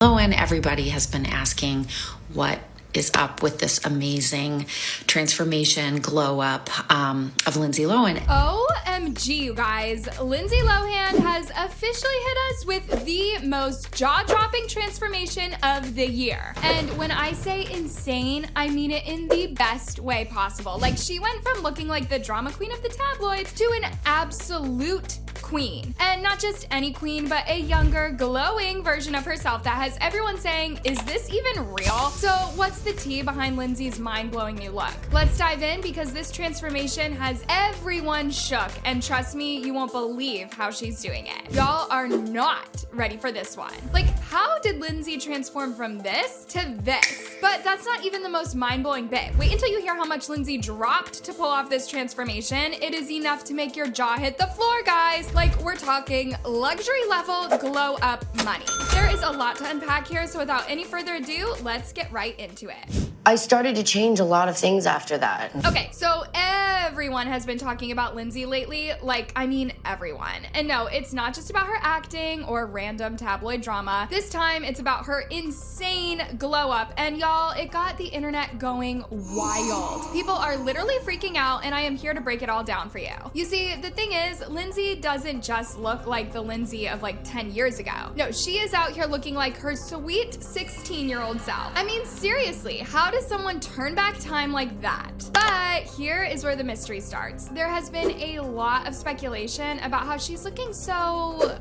Lohan, everybody has been asking what is up with this amazing transformation, glow up of Lindsay Lohan. OMG, you guys. Lindsay Lohan has officially hit us with the most jaw-dropping transformation of the year. And when I say insane, I mean it in the best way possible. Like, she went from looking like the drama queen of the tabloids to an absolute queen. And not just any queen, but a younger, glowing version of herself that has everyone saying, is this even real? So what's the tea behind Lindsay's mind-blowing new look? Let's dive in, because this transformation has everyone shook, and trust me, you won't believe how she's doing it. Y'all are not ready for this one. Like, how did Lindsay transform from this to this? But that's not even the most mind-blowing bit. Wait until you hear how much Lindsay dropped to pull off this transformation. It is enough to make your jaw hit the floor, guys. Like, we're talking luxury level glow up money. There is a lot to unpack here, so without any further ado, let's get right into it. I started to change a lot of things after that. Okay, so everyone has been talking about Lindsay lately. Like, I mean everyone. And no, it's not just about her acting or random tabloid drama. This time, it's about her insane glow up. And y'all, it got the internet going wild. People are literally freaking out, and I am here to break it all down for you. You see, the thing is, Lindsay doesn't just look like the Lindsay of like 10 years ago. No, she is out here looking like her sweet 16-year-old self. I mean, seriously, how does someone turn back time like that? But here is where the mystery starts. There has been a lot of speculation about how she's looking so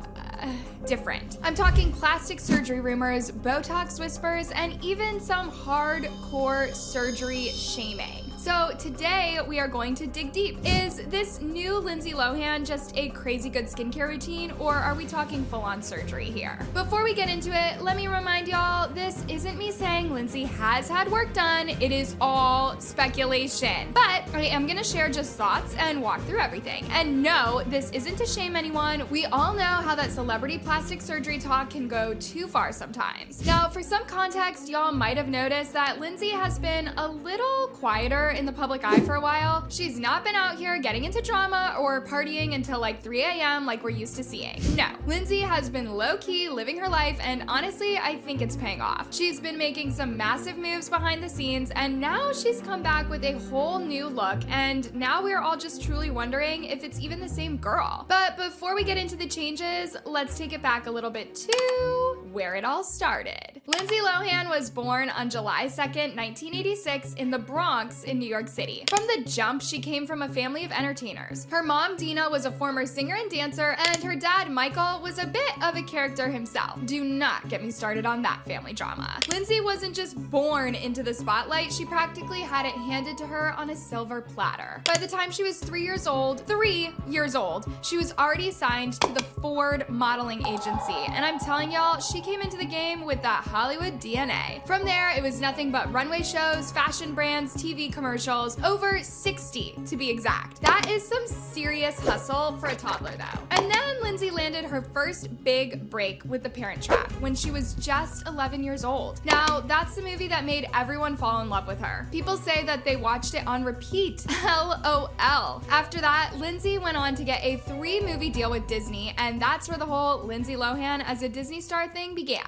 different. I'm talking plastic surgery rumors, Botox whispers, and even some hardcore surgery shaming. So today we are going to dig deep. Is this new Lindsay Lohan just a crazy good skincare routine, or are we talking full-on surgery here? Before we get into it, let me remind y'all, this isn't me saying Lindsay has had work done. It is all speculation. But I am gonna share just thoughts and walk through everything. And no, this isn't to shame anyone. We all know how that celebrity plastic surgery talk can go too far sometimes. Now, for some context, y'all might have noticed that Lindsay has been a little quieter in the public eye for a while. She's not been out here getting into drama or partying until like 3 a.m. like we're used to seeing. No, Lindsay has been low-key living her life, and honestly, I think it's paying off. She's been making some massive moves behind the scenes, and now she's come back with a whole new look, and now we're all just truly wondering if it's even the same girl. But before we get into the changes, let's take it back a little bit to where it all started. Lindsay Lohan was born on July 2nd, 1986 in the Bronx in New York City. From the jump, she came from a family of entertainers. Her mom, Dina, was a former singer and dancer, and her dad, Michael, was a bit of a character himself. Do not get me started on that family drama. Lindsay wasn't just born into the spotlight, she practically had it handed to her on a silver platter. By the time she was 3 years old, she was already signed to the Ford modeling agency. And I'm telling y'all, she came into the game with that Hollywood DNA. From there, it was nothing but runway shows, fashion brands, TV commercials, over 60 to be exact. That is some serious hustle for a toddler though. And then Lindsay landed her first big break with The Parent Trap when she was just 11 years old. Now, that's the movie that made everyone fall in love with her. People say that they watched it on repeat. LOL. After that, Lindsay went on to get a 3-movie deal with Disney, and that's where the whole Lindsay Lohan as a Disney star thing began.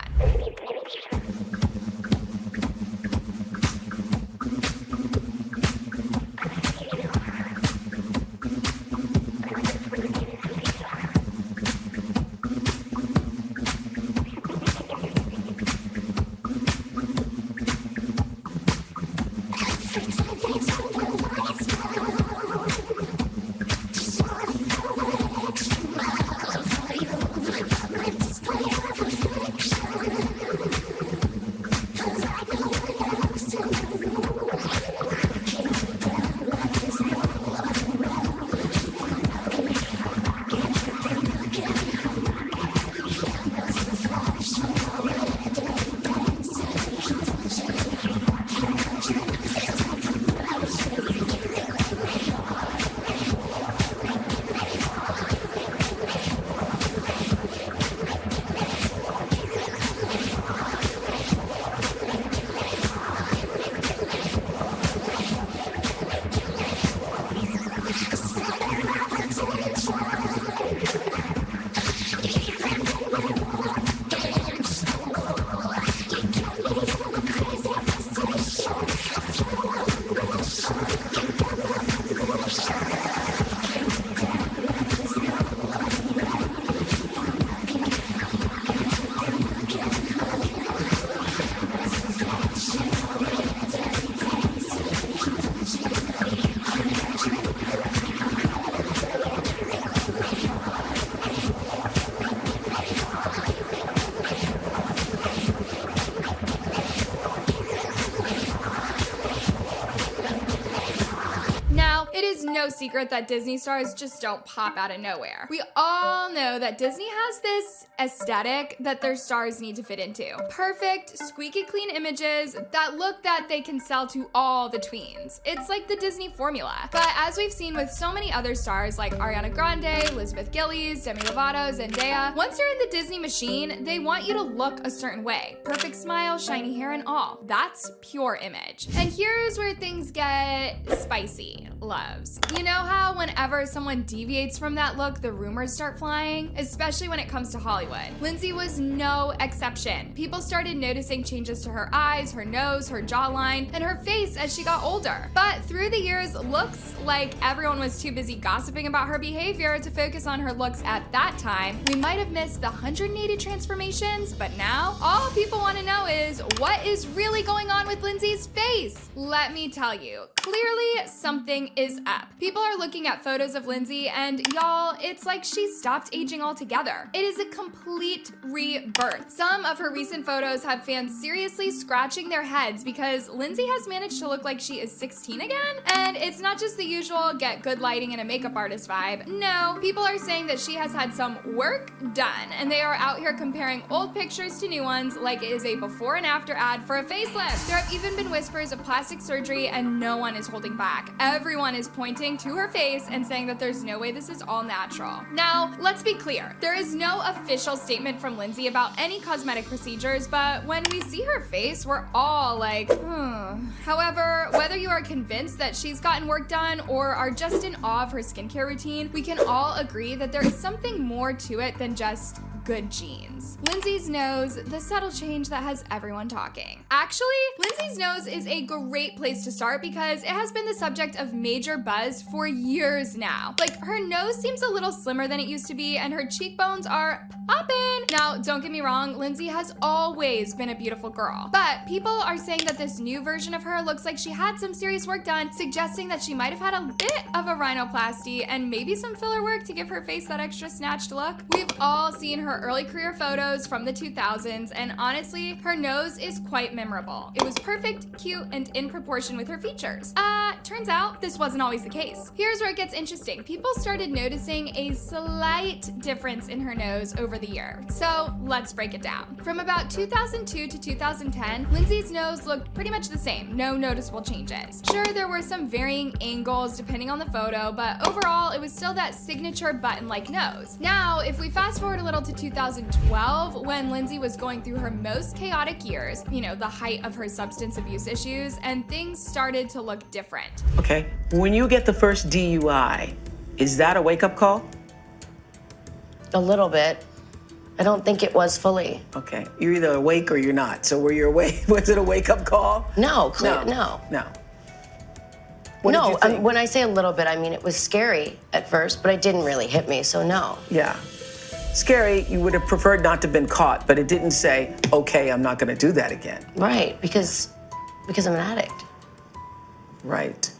no secret that Disney stars just don't pop out of nowhere. We all know that Disney has this aesthetic that their stars need to fit into. Perfect, squeaky clean images, that look that they can sell to all the tweens. It's like the Disney formula. But as we've seen with so many other stars like Ariana Grande, Elizabeth Gillies, Demi Lovato, Zendaya, once you're in the Disney machine, they want you to look a certain way. Perfect smile, shiny hair and all. That's pure image. And here's where things get spicy, loves. You know how whenever someone deviates from that look, the rumors start flying? Especially when it comes to Hollywood. Lindsay was no exception. People started noticing changes to her eyes, her nose, her jawline, and her face as she got older. But through the years, looks like everyone was too busy gossiping about her behavior to focus on her looks at that time. We might have missed the 180 transformations, but now all people want to know is what is really going on with Lindsay's face? Let me tell you, clearly something is up. People are looking at photos of Lindsay and y'all, it's like she stopped aging altogether. It is a complete rebirth. Some of her recent photos have fans seriously scratching their heads because Lindsay has managed to look like she is 16 again. And it's not just the usual get good lighting and a makeup artist vibe. No, people are saying that she has had some work done and they are out here comparing old pictures to new ones like it is a before and after ad for a facelift. There have even been whispers of plastic surgery and no one is holding back. Everyone is pointing to her face and saying that there's no way this is all natural. Now, let's be clear. There is no official statement from Lindsay about any cosmetic procedures, but when we see her face, we're all like, However, whether you are convinced that she's gotten work done or are just in awe of her skincare routine, we can all agree that there is something more to it than just good genes. Lindsay's nose, the subtle change that has everyone talking. Actually, Lindsay's nose is a great place to start because it has been the subject of major buzz for years now. Like, her nose seems a little slimmer than it used to be and her cheekbones are poppin'. Now, don't get me wrong, Lindsay has always been a beautiful girl, but people are saying that this new version of her looks like she had some serious work done, suggesting that she might have had a bit of a rhinoplasty and maybe some filler work to give her face that extra snatched look. We've all seen her early career photos from the 2000s, and honestly, her nose is quite memorable. It was perfect, cute, and in proportion with her features. Turns out this wasn't always the case. Here's where it gets interesting. People started noticing a slight difference in her nose over the year. So let's break it down. From about 2002 to 2010, Lindsay's nose looked pretty much the same, no noticeable changes. Sure, there were some varying angles depending on the photo, but overall, it was still that signature button-like nose. Now, if we fast forward a little to 2012, when Lindsay was going through her most chaotic years, you know, the height of her substance abuse issues, and things started to look different. Okay, when you get the first DUI, is that a wake-up call? A little bit. I don't think it was fully. Okay, you're either awake or you're not. So were you awake? Was it a wake-up call? No. No. What did you think? When I say a little bit, I mean it was scary at first, but it didn't really hit me, so no. Yeah. Scary, you would have preferred not to have been caught, but it didn't say, okay, I'm not gonna do that again. Right, because I'm an addict. Right.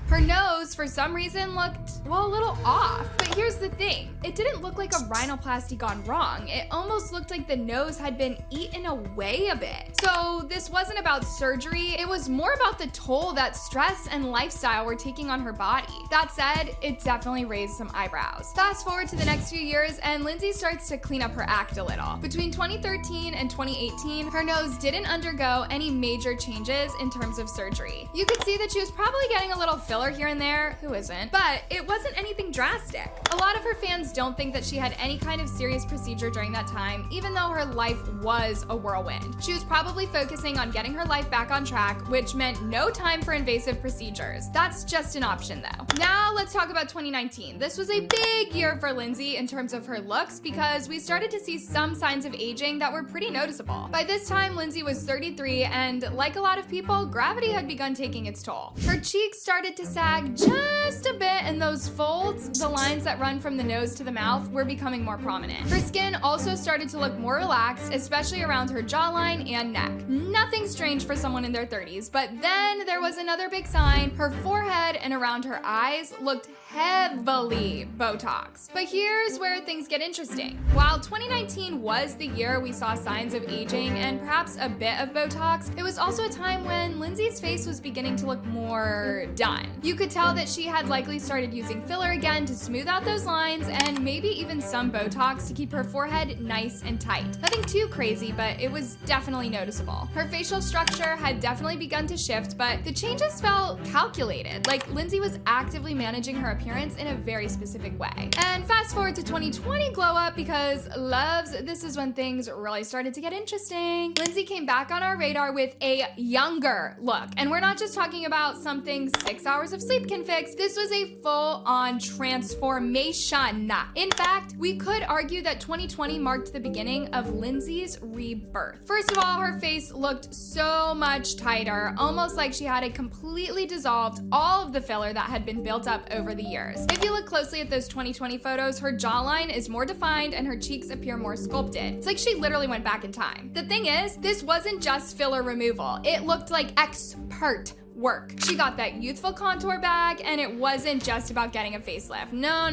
Her nose, for some reason, looked, well, a little off. But here's the thing. It didn't look like a rhinoplasty gone wrong. It almost looked like the nose had been eaten away a bit. So this wasn't about surgery. It was more about the toll that stress and lifestyle were taking on her body. That said, it definitely raised some eyebrows. Fast forward to the next few years, and Lindsay starts to clean up her act a little. Between 2013 and 2018, her nose didn't undergo any major changes in terms of surgery. You could see that she was probably getting a little filler here and there, who isn't? But it wasn't anything drastic. A lot of her fans don't think that she had any kind of serious procedure during that time, even though her life was a whirlwind. She was probably focusing on getting her life back on track, which meant no time for invasive procedures. That's just an option though. Now let's talk about 2019. This was a big year for Lindsay in terms of her looks because we started to see some signs of aging that were pretty noticeable. By this time, Lindsay was 33, and like a lot of people, gravity had begun taking its toll. Her cheeks started to sag just a bit, and those folds, the lines that run from the nose to the mouth, were becoming more prominent. Her skin also started to look more relaxed, especially around her jawline and neck. Nothing strange for someone in their 30s, but then there was another big sign. Her forehead and around her eyes looked heavily Botox. But here's where things get interesting. While 2019 was the year we saw signs of aging and perhaps a bit of Botox, it was also a time when Lindsay's face was beginning to look more done. You could tell that she had likely started using filler again to smooth out those lines and maybe even some Botox to keep her forehead nice and tight. Nothing too crazy, but it was definitely noticeable. Her facial structure had definitely begun to shift, but the changes felt calculated, like Lindsay was actively managing her appearance in a very specific way. And fast forward to 2020 glow up, because loves, this is when things really started to get interesting. Lindsay came back on our radar with a younger look, and we're not just talking about something 6 hours of sleep can fix. This was a full-on transformation. In fact, we could argue that 2020 marked the beginning of Lindsay's rebirth. First of all, her face looked so much tighter, almost like she had completely dissolved all of the filler that had been built up over the years. If you look closely at those 2020 photos, her jawline is more defined and her cheeks appear more sculpted. It's like she literally went back in time. The thing is, this wasn't just filler removal. It looked like expert work. She got that youthful contour back, and it wasn't just about getting a facelift. No.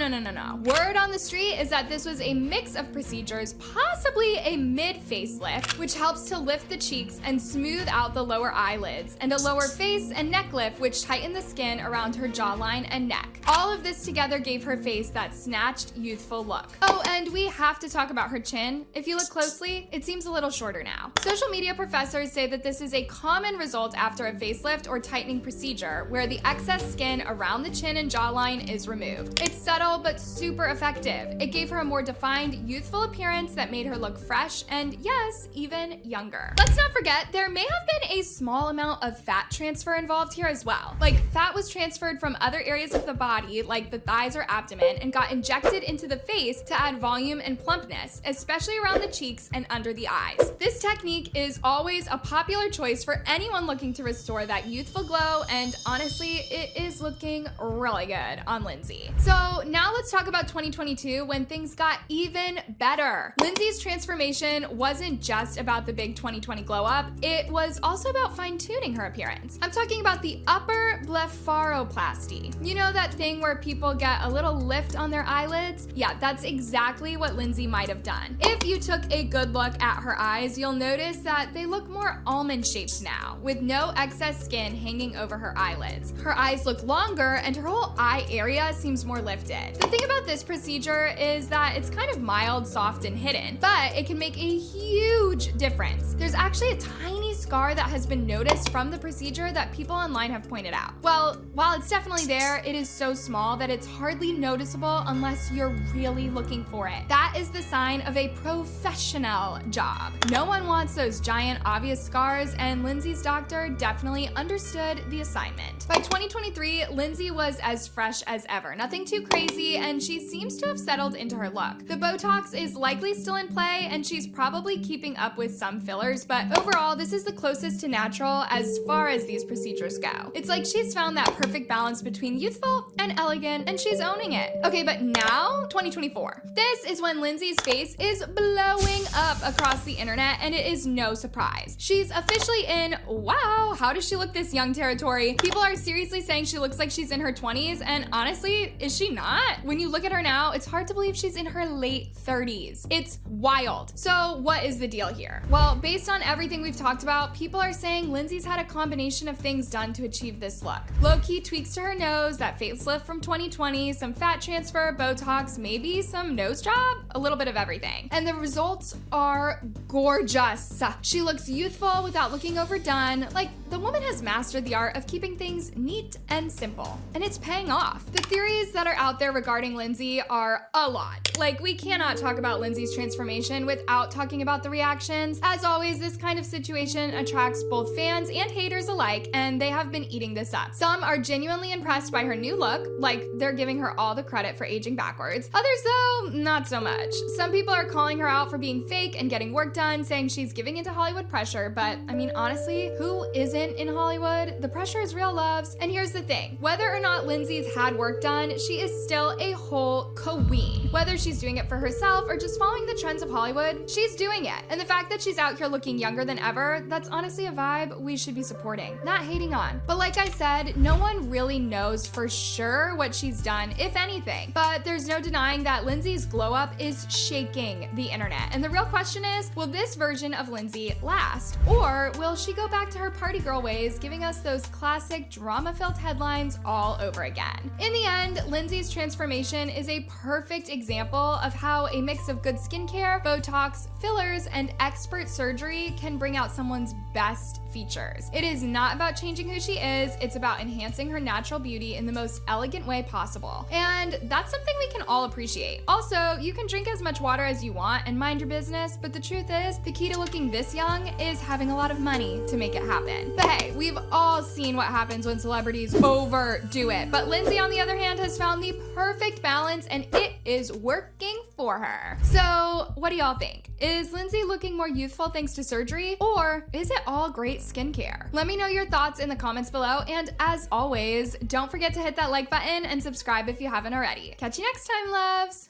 Word on the street is that this was a mix of procedures, possibly a mid-facelift, which helps to lift the cheeks and smooth out the lower eyelids, and a lower face and neck lift, which tightened the skin around her jawline and neck. All of this together gave her face that snatched, youthful look. Oh, and we have to talk about her chin. If you look closely, it seems a little shorter now. Social media professors say that this is a common result after a facelift or tightening procedure, where the excess skin around the chin and jawline is removed. It's subtle but super effective. It gave her a more defined, youthful appearance that made her look fresh and, yes, even younger. Let's not forget, there may have been a small amount of fat transfer involved here as well. Like, fat was transferred from other areas of the body, like the thighs or abdomen, and got injected into the face to add volume and plumpness, especially around the cheeks and under the eyes. This technique is always a popular choice for anyone looking to restore that youthful glow, and honestly, it is looking really good on Lindsay. So now let's talk about 2022, when things got even better. Lindsay's transformation wasn't just about the big 2020 glow up, it was also about fine-tuning her appearance. I'm talking about the upper blepharoplasty. You know that thing where people get a little lift on their eyelids? Yeah, that's exactly what Lindsay might have done. If you took a good look at her eyes, you'll notice that they look more almond-shaped now, with no excess skin hanging over her eyelids. Her eyes look longer and her whole eye area seems more lifted. The thing about this procedure is that it's kind of mild, soft, and hidden, but it can make a huge difference. There's actually a tiny scar that has been noticed from the procedure that people online have pointed out. Well, while it's definitely there, it is so small that it's hardly noticeable unless you're really looking for it. That is the sign of a professional job. No one wants those giant, obvious scars, and Lindsay's doctor definitely understood the assignment. By 2023, Lindsay was as fresh as ever. Nothing too crazy, and she seems to have settled into her look. The Botox is likely still in play, and she's probably keeping up with some fillers, but overall, this is the closest to natural as far as these procedures go. It's like she's found that perfect balance between youthful and elegant, and she's owning it. Okay, but now, 2024. This is when Lindsay's face is blowing up across the internet, and it is no surprise. She's officially in, wow, how does she look this young territory. People are seriously saying she looks like she's in her 20s, and honestly, is she not? When you look at her now, it's hard to believe she's in her late 30s. It's wild. So what is the deal here? Well, based on everything we've talked about, people are saying Lindsay's had a combination of things done to achieve this look. Low-key tweaks to her nose, that facelift from 2020, some fat transfer, Botox, maybe some nose job, a little bit of everything. And the results are gorgeous. She looks youthful without looking overdone. Like, the woman has mastered the art of keeping things neat and simple, and it's paying off. The theories that are out there regarding Lindsay are a lot. Like, we cannot talk about Lindsay's transformation without talking about the reactions. As always, this kind of situation attracts both fans and haters alike, and they have been eating this up. Some are genuinely impressed by her new look, like they're giving her all the credit for aging backwards. Others, though, not so much. Some people are calling her out for being fake and getting work done, saying she's giving into Hollywood pressure, but I mean, honestly, who isn't in Hollywood? The pressure is real, loves. And here's the thing, whether or not Lindsay's had work done, she is still a whole queen. Whether she's doing it for herself or just following the trends of Hollywood, she's doing it. And the fact that she's out here looking younger than ever, that's honestly a vibe we should be supporting, not hating on. But like I said, no one really knows for sure what she's done, if anything. But there's no denying that Lindsay's glow up is shaking the internet. And the real question is, will this version of Lindsay last? Or will she go back to her party girl ways, giving us those classic drama-filled headlines all over again? In the end, Lindsay's transformation is a perfect example of how a mix of good skincare, Botox, fillers, and expert surgery can bring out someone's best features. It is not about changing who she is, it's about enhancing her natural beauty in the most elegant way possible. And that's something we can all appreciate. Also, you can drink as much water as you want and mind your business, but the truth is, the key to looking this young is having a lot of money to make it happen. But hey, we've all seen what happens when celebrities overdo it. But Lindsay, on the other hand, has found the perfect balance and it is working for her. So, what do y'all think? Is Lindsay looking more youthful thanks to surgery, or is it all great skincare? Let me know your thoughts in the comments below, and as always, don't forget to hit that like button and subscribe if you haven't already. Catch you next time, loves!